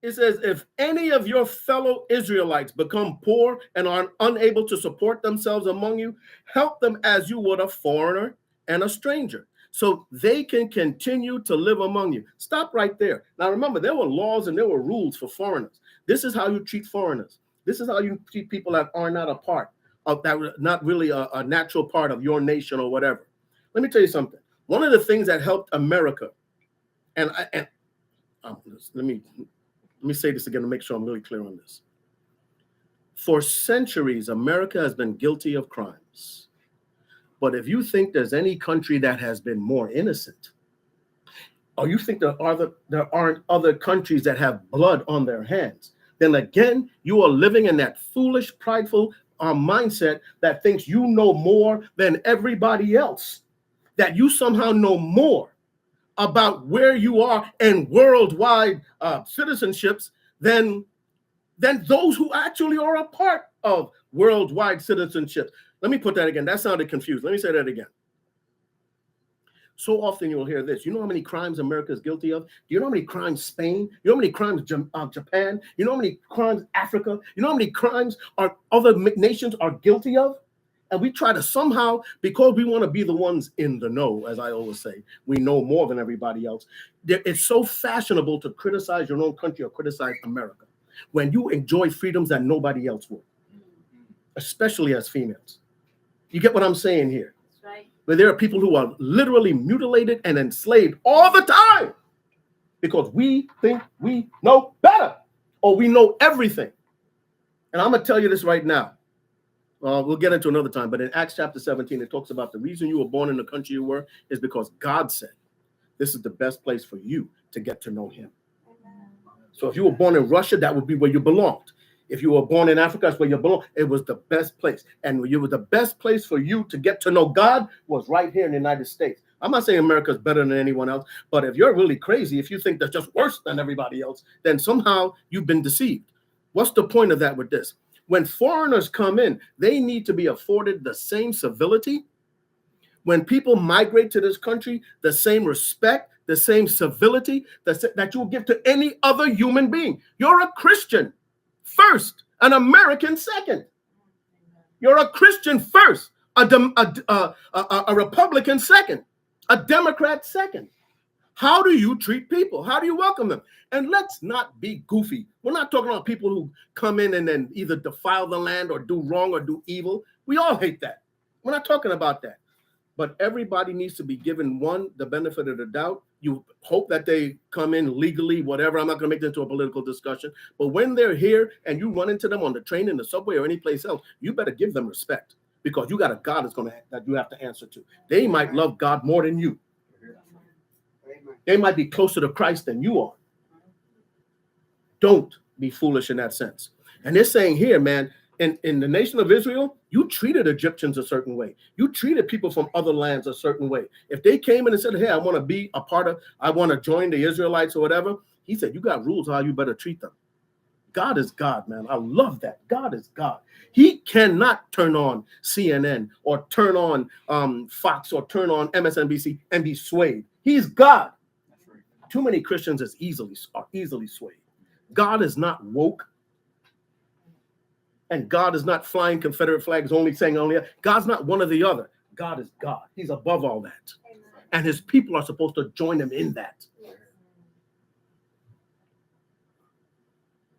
It says, if any of your fellow Israelites become poor and are unable to support themselves among you, help them as you would a foreigner and a stranger, so they can continue to live among you. Stop right there. Now remember, there were laws and there were rules for foreigners. This is how you treat foreigners. This is how you treat people that are not a part of that, not really a natural part of your nation or whatever. Let me tell you something. One of the things that helped America, and let me say this again to make sure I'm really clear on this. For centuries, America has been guilty of crimes. But if you think there's any country that has been more innocent, or you think there aren't other countries that have blood on their hands, then again, you are living in that foolish, prideful mindset that thinks you know more than everybody else, that you somehow know more about where you are in worldwide citizenships than those who actually are a part of worldwide citizenships. Let me put that again. That sounded confused. Let me say that again. So often you'll hear this. You know how many crimes America is guilty of? Do you know how many crimes Spain? You know how many crimes Japan? You know how many crimes Africa? You know how many crimes other nations are guilty of? And we try to somehow, because we want to be the ones in the know, as I always say, we know more than everybody else. It's so fashionable to criticize your own country or criticize America when you enjoy freedoms that nobody else will, especially as females. You get what I'm saying here? That's right. But there are people who are literally mutilated and enslaved all the time because we think we know better or we know everything. And I'm going to tell you this right now. We'll get into another time, but in Acts chapter 17, it talks about the reason you were born in the country you were is because God said this is the best place for you to get to know him. So if you were born in Russia, that would be where you belonged. If you were born in Africa, that's where you belong. It was the best place. And it was the best place for you to get to know God was right here in the United States. I'm not saying America is better than anyone else, but if you're really crazy, if you think that's just worse than everybody else, then somehow you've been deceived. What's the point of that with this? When foreigners come in, they need to be afforded the same civility. When people migrate to this country, the same respect, the same civility that you will give to any other human being. You're a Christian first, an American second. You're a Christian first, a Republican second, a Democrat second. How do you treat people? How do you welcome them? And let's not be goofy. We're not talking about people who come in and then either defile the land or do wrong or do evil. We all hate that. We're not talking about that. But everybody needs to be given, one, the benefit of the doubt. You hope that they come in legally, whatever. I'm not going to make this into a political discussion. But when they're here and you run into them on the train, in the subway, or any place else, you better give them respect because you got a God that you have to answer to. They might love God more than you. They might be closer to Christ than you are. Don't be foolish in that sense. And they're saying here, man, in the nation of Israel, you treated Egyptians a certain way. You treated people from other lands a certain way. If they came in and said, hey, I want to be a part of, I want to join the Israelites or whatever, he said, you got rules how you better treat them. God is God, man. I love that. God is God. He cannot turn on CNN or turn on Fox or turn on MSNBC and be swayed. He's God. Too many Christians are easily swayed. God is not woke. And God is not flying Confederate flags, saying only. God's not one or the other. God is God. He's above all that. Amen. And his people are supposed to join him in that. Yes.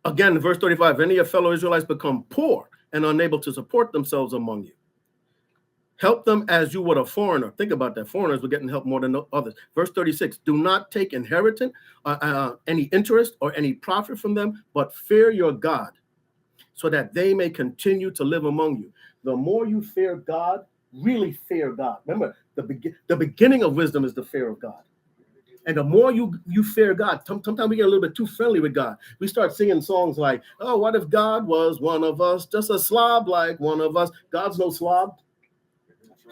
Again, verse 35, any of your fellow Israelites become poor and unable to support themselves among you, help them as you would a foreigner. Think about that. Foreigners were getting help more than others. Verse 36, do not take inheritance, any interest or any profit from them, but fear your God, so that they may continue to live among you. The more you fear God, really fear God. Remember, the beginning of wisdom is the fear of God. And the more you fear God, sometimes we get a little bit too friendly with God. We start singing songs like, oh, what if God was one of us, just a slob like one of us? God's no slob.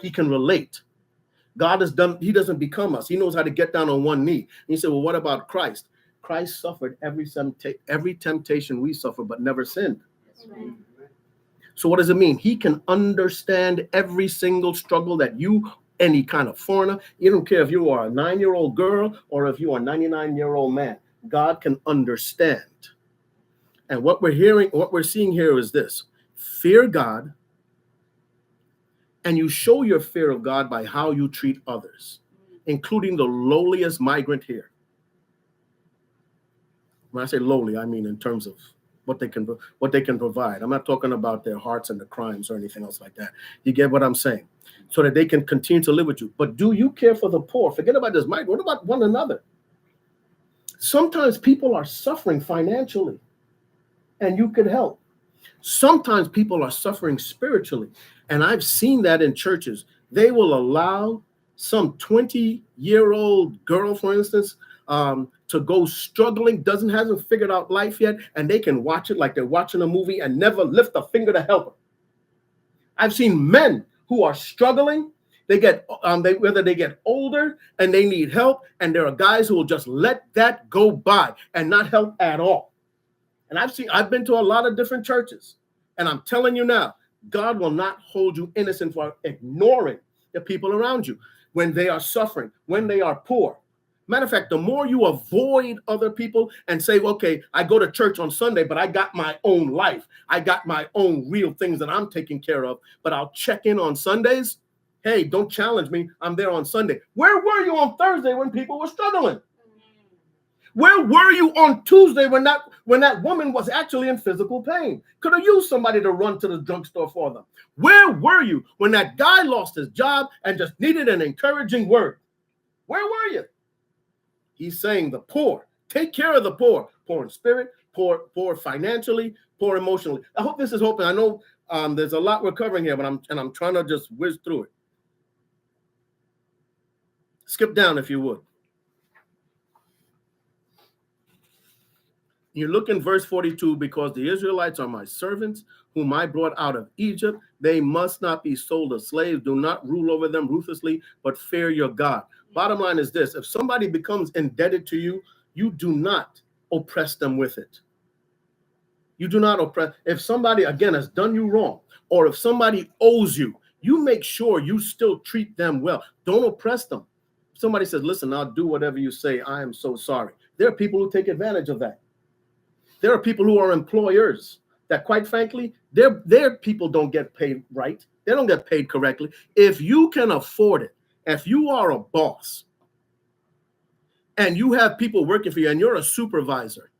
He can relate. He doesn't become us. He knows how to get down on one knee. And you say, well, what about Christ? Christ suffered every temptation we suffer, but never sinned. Right. So what does it mean? He can understand every single struggle that any kind of foreigner, you don't care if you are a 9-year-old girl or if you are a 99-year-old man, God can understand. And what we're seeing here is this: fear God, and you show your fear of God by how you treat others, including the lowliest migrant here. When I say lowly, I mean in terms of what they can provide. I'm not talking about their hearts and the crimes or anything else like that. You get what I'm saying? So that they can continue to live with you. But do you care for the poor? Forget about this migrant. What about one another? Sometimes people are suffering financially, and you could help. Sometimes people are suffering spiritually, and I've seen that in churches. They will allow some 20-year-old girl, for instance, to go struggling, hasn't figured out life yet, and they can watch it like they're watching a movie and never lift a finger to help her. I've seen men who are struggling. They get whether they get older and they need help, and there are guys who will just let that go by and not help at all. And I've been to a lot of different churches, and I'm telling you now, God will not hold you innocent for ignoring the people around you when they are suffering, when they are poor. Matter of fact, the more you avoid other people and say, okay, I go to church on Sunday, but I got my own life. I got my own real things that I'm taking care of, but I'll check in on Sundays. Hey, don't challenge me. I'm there on Sunday. Where were you on Thursday when people were struggling? Where were you on Tuesday when that woman was actually in physical pain? Could have used somebody to run to the drugstore for them. Where were you when that guy lost his job and just needed an encouraging word? Where were you? He's saying the poor. Take care of the poor. Poor in spirit, poor financially, poor emotionally. I hope this is helping. I know there's a lot we're covering here, but I'm trying to just whiz through it. Skip down if you would. You look in verse 42, because the Israelites are my servants, whom I brought out of Egypt. They must not be sold as slaves. Do not rule over them ruthlessly, but fear your God. Bottom line is this: if somebody becomes indebted to you, you do not oppress them with it. You do not oppress. If somebody, again, has done you wrong, or if somebody owes you, you make sure you still treat them well. Don't oppress them. If somebody says, listen, I'll do whatever you say, I am so sorry. There are people who take advantage of that. There are people who are employers that, quite frankly, their people don't get paid right. They don't get paid correctly. If you can afford it, if you are a boss and you have people working for you and you're a supervisor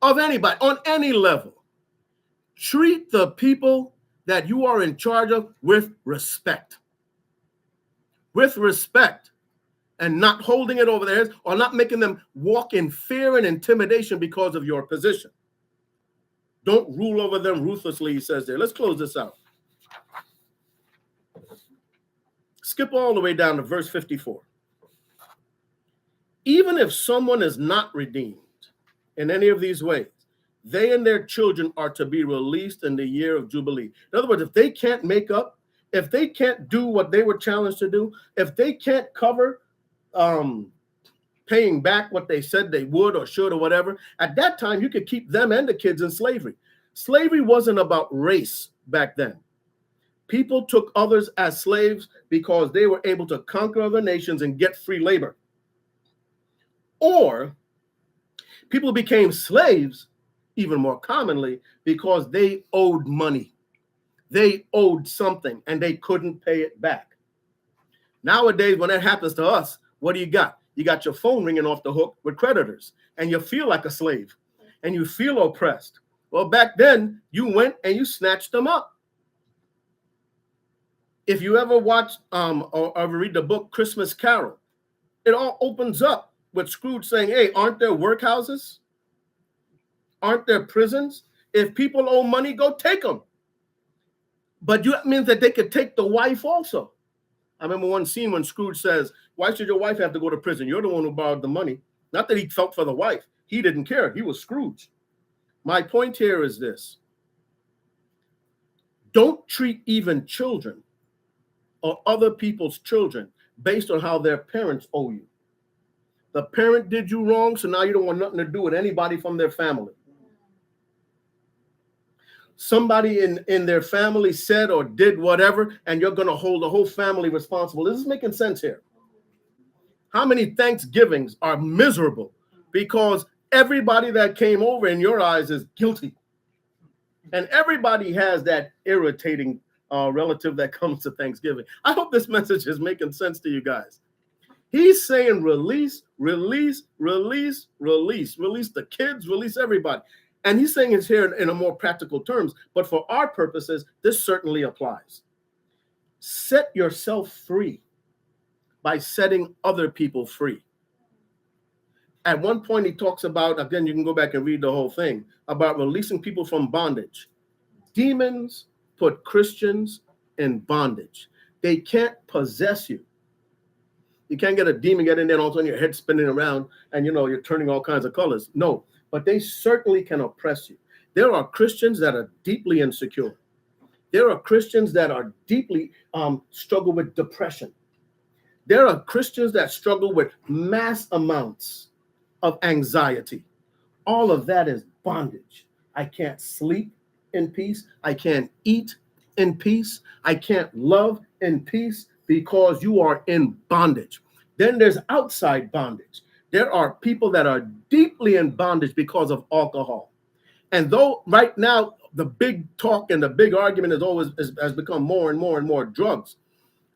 of anybody on any level, treat the people that you are in charge of with respect. With respect. And not holding it over their heads or not making them walk in fear and intimidation because of your position. Don't rule over them ruthlessly, he says there. Let's close this out. Skip all the way down to verse 54. Even if someone is not redeemed in any of these ways, they and their children are to be released in the year of Jubilee. In other words, if they can't make up, if they can't do what they were challenged to do, if they can't cover paying back what they said they would or should or whatever, at that time you could keep them and the kids in slavery. Slavery wasn't about race back then. People took others as slaves because they were able to conquer other nations and get free labor. Or people became slaves, even more commonly, because they owed money. They owed something and they couldn't pay it back. Nowadays, when that happens to us, what do you got? You got your phone ringing off the hook with creditors, and you feel like a slave, and you feel oppressed. Well, back then, you went and you snatched them up. If you ever watch or read the book Christmas Carol, it all opens up with Scrooge saying, hey, aren't there workhouses? Aren't there prisons? If people owe money, go take them. But that means that they could take the wife also. I remember one scene when Scrooge says, why should your wife have to go to prison? You're the one who borrowed the money. Not that he felt for the wife. He didn't care. He was Scrooge. My point here is this. Don't treat even children or other people's children based on how their parents owe you. The parent did you wrong, so now you don't want nothing to do with anybody from their family. Somebody in their family said or did whatever, and you're going to hold the whole family responsible. This is making sense here. How many Thanksgivings are miserable because Everybody that came over in your eyes is guilty. And everybody has that irritating relative that comes to Thanksgiving. I hope this message is making sense to you guys. He's saying release, release, release, release, release the kids, release everybody. And he's saying it's here in a more practical terms, but for our purposes, this certainly applies. Set yourself free by setting other people free. At one point, he talks about, again, you can go back and read the whole thing, about releasing people from bondage. Demons put Christians in bondage. They can't possess you. You can't get a demon, get in there, and all of a sudden your head spinning around, and you're turning all kinds of colors. No, but they certainly can oppress you. There are Christians that are deeply insecure. There are Christians that are deeply struggle with depression. There are Christians that struggle with mass amounts of anxiety. All of that is bondage. I can't sleep in peace. I can't eat in peace. I can't love in peace because you are in bondage. Then there's outside bondage. There are people that are deeply in bondage because of alcohol. And though right now the big talk and the big argument has become more and more and more drugs,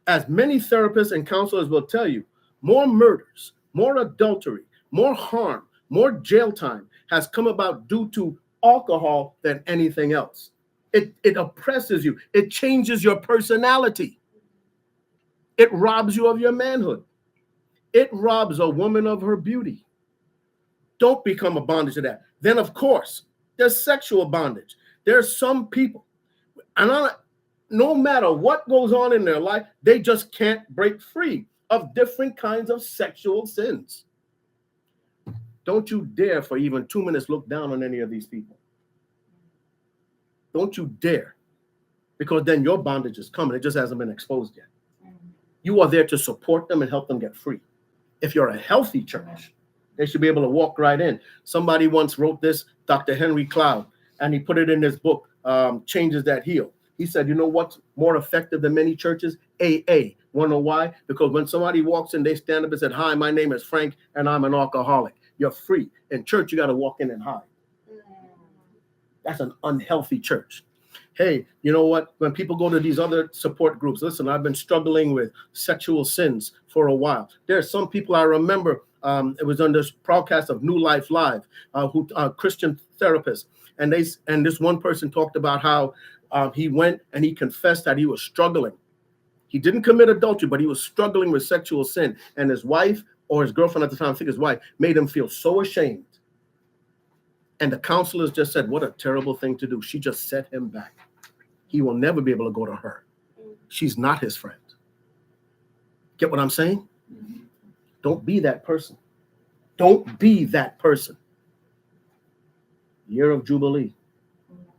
as many therapists and counselors will tell you, more murders, more adultery, more harm, more jail time has come about due to alcohol than anything else. It oppresses you. It changes your personality. It robs you of your manhood. It robs a woman of her beauty. Don't become a bondage to that. Then, of course, there's sexual bondage. There's some people, and no matter what goes on in their life, they just can't break free of different kinds of sexual sins. Don't you dare for even 2 minutes look down on any of these people. Don't you dare, because then your bondage is coming. It just hasn't been exposed yet. You are there to support them and help them get free. If you're a healthy church, they should be able to walk right in. Somebody once wrote this, Dr. Henry Cloud, and he put it in his book, Changes That Heal. He said, you know what's more effective than many churches? AA. Want to know why? Because when somebody walks in, they stand up and said, hi, my name is Frank, and I'm an alcoholic. You're free. In church, you got to walk in and hide. That's an unhealthy church. Hey, you know what? When people go to these other support groups, listen, I've been struggling with sexual sins for a while. There are some people I remember, it was on this broadcast of New Life Live, who Christian therapists. And this one person talked about how he went and he confessed that he was struggling. He didn't commit adultery, but he was struggling with sexual sin. And his wife, or his girlfriend at the time, I think his wife, made him feel so ashamed. And the counselors just said, what a terrible thing to do. She just set him back. He will never be able to go to her. She's not his friend. Get what I'm saying? Don't be that person. Don't be that person. Year of Jubilee.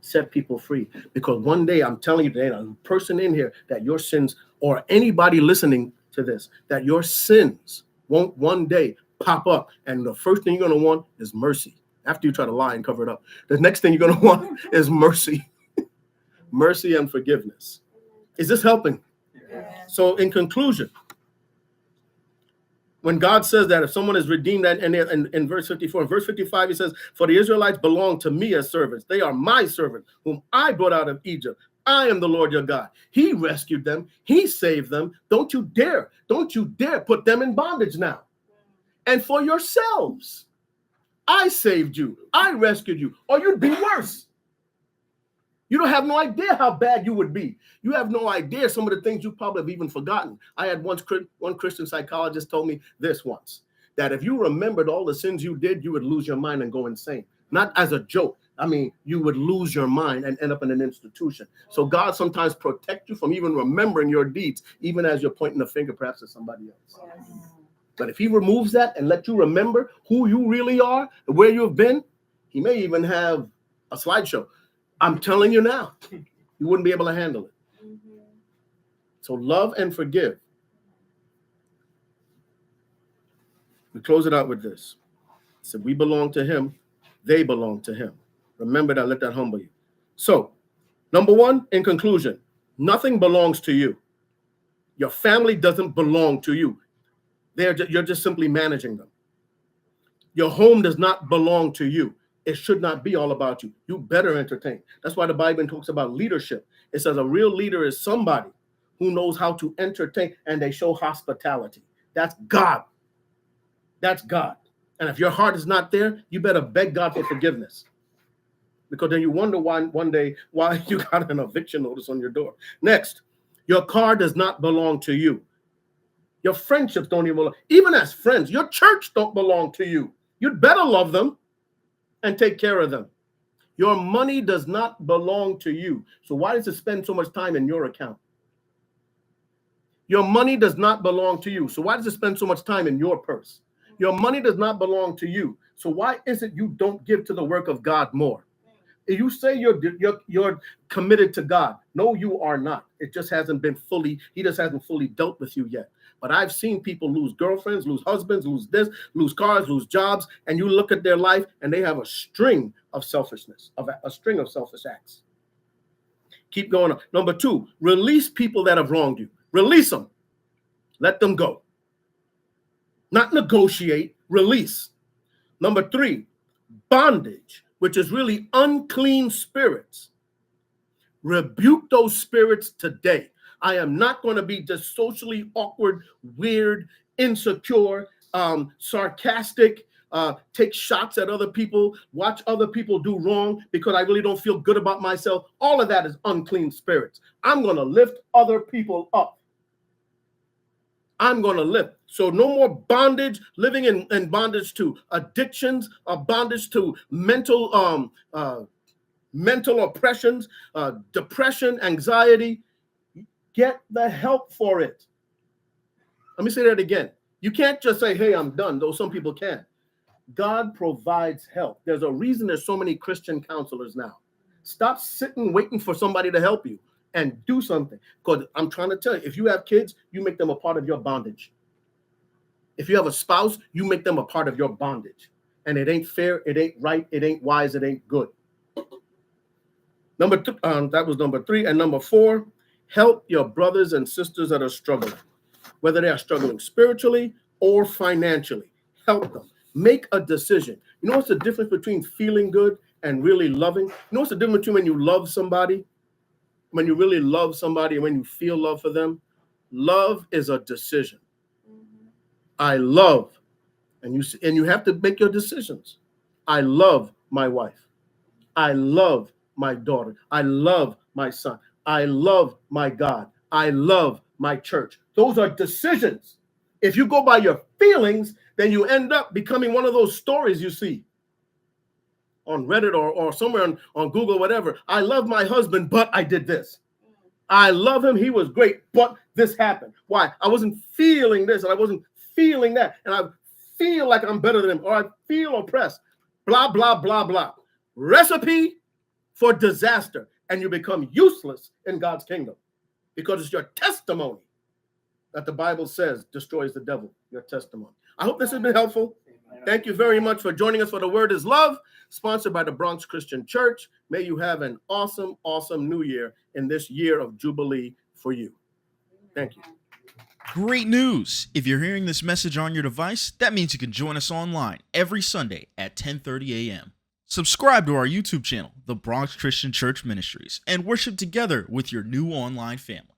Set people free. Because one day, I'm telling you, there ain't a person in here that your sins, or anybody listening to this, that your sins won't one day pop up. And the first thing you're going to want is mercy. After you try to lie and cover it up, the next thing you're going to want is mercy. Mercy and forgiveness. Is this helping? Yeah. So in conclusion, when God says that if someone is redeemed, and in verse 54, in verse 55, he says, for the Israelites belong to me as servants. They are my servants, whom I brought out of Egypt. I am the Lord your God. He rescued them. He saved them. Don't you dare put them in bondage now. And for yourselves, I saved you. I rescued you. Or you'd be worse. You don't have no idea how bad you would be. You have no idea some of the things you probably have even forgotten. I had one Christian psychologist told me this once, that if you remembered all the sins you did, you would lose your mind and go insane. Not as a joke. I mean, you would lose your mind and end up in an institution. So God sometimes protects you from even remembering your deeds, even as you're pointing the finger perhaps at somebody else. Yes. But if he removes that and let you remember who you really are, where you've been, he may even have a slideshow. I'm telling you now, you wouldn't be able to handle it. Mm-hmm. So love and forgive. We close it out with this. So we belong to him. They belong to him. Remember that. Let that humble you. So, number one, in conclusion, nothing belongs to you. Your family doesn't belong to you. You're just simply managing them. Your home does not belong to you. It should not be all about you. You better entertain. That's why the Bible talks about leadership. It says a real leader is somebody who knows how to entertain and they show hospitality. That's God. That's God. And if your heart is not there, you better beg God for forgiveness. Because then you wonder one day why you got an eviction notice on your door. Next, your car does not belong to you. Your friendships don't even belong. Even as friends, your church don't belong to you. You'd better love them and take care of them. Your money does not belong to you. So why does it spend so much time in your account? Your money does not belong to you. So why does it spend so much time in your purse? Your money does not belong to you. So why is it you don't give to the work of God more? You say you're committed to God. No, you are not. It just hasn't been fully, he just hasn't fully dealt with you yet. But I've seen people lose girlfriends, lose husbands, lose this, lose cars, lose jobs, and you look at their life and they have a string of selfishness, a string of selfish acts. Keep going on. Number 2, release people that have wronged you. Release them. Let them go. Not negotiate, release. Number 3, bondage, which is really unclean spirits. Rebuke those spirits today. I am not going to be just socially awkward, weird, insecure, sarcastic, take shots at other people, watch other people do wrong because I really don't feel good about myself. All of that is unclean spirits. I'm going to lift other people up. I'm going to lift. So no more bondage, living in bondage to addictions, bondage to mental oppressions, depression, anxiety. Get the help for it. Let me say that again. You can't just say, hey, I'm done, though some people can. God provides help. There's a reason there's so many Christian counselors now. Stop sitting waiting for somebody to help you and do something. Because I'm trying to tell you, if you have kids, you make them a part of your bondage. If you have a spouse, you make them a part of your bondage. And it ain't fair, it ain't right, it ain't wise, it ain't good. That was number 3. And number 4, help your brothers and sisters that are struggling, whether they are struggling spiritually or financially. Help them. Make a decision. You know what's the difference between feeling good and really loving? You know what's the difference between when you love somebody, when you really love somebody, and when you feel love for them? Love is a decision. I love, and you have to make your decisions. I love my wife. I love my daughter. I love my son. I love my God. I love my church. Those are decisions. If you go by your feelings, then you end up becoming one of those stories you see on Reddit or somewhere on Google, whatever. I love my husband, but I did this. I love him. He was great, but this happened. Why? I wasn't feeling this and I wasn't feeling that. And I feel like I'm better than him, or I feel oppressed. Blah, blah, blah, blah. Recipe for disaster. And you become useless in God's kingdom because it's your testimony that the Bible says destroys the devil, your testimony. I hope this has been helpful. Thank you very much for joining us for The Word is Love, sponsored by the Bronx Christian Church. May you have an awesome, awesome new year in this year of Jubilee for you. Thank you. Great news! If you're hearing this message on your device, that means you can join us online every Sunday at 10:30 a.m. Subscribe to our YouTube channel, The Bronx Christian Church Ministries, and worship together with your new online family.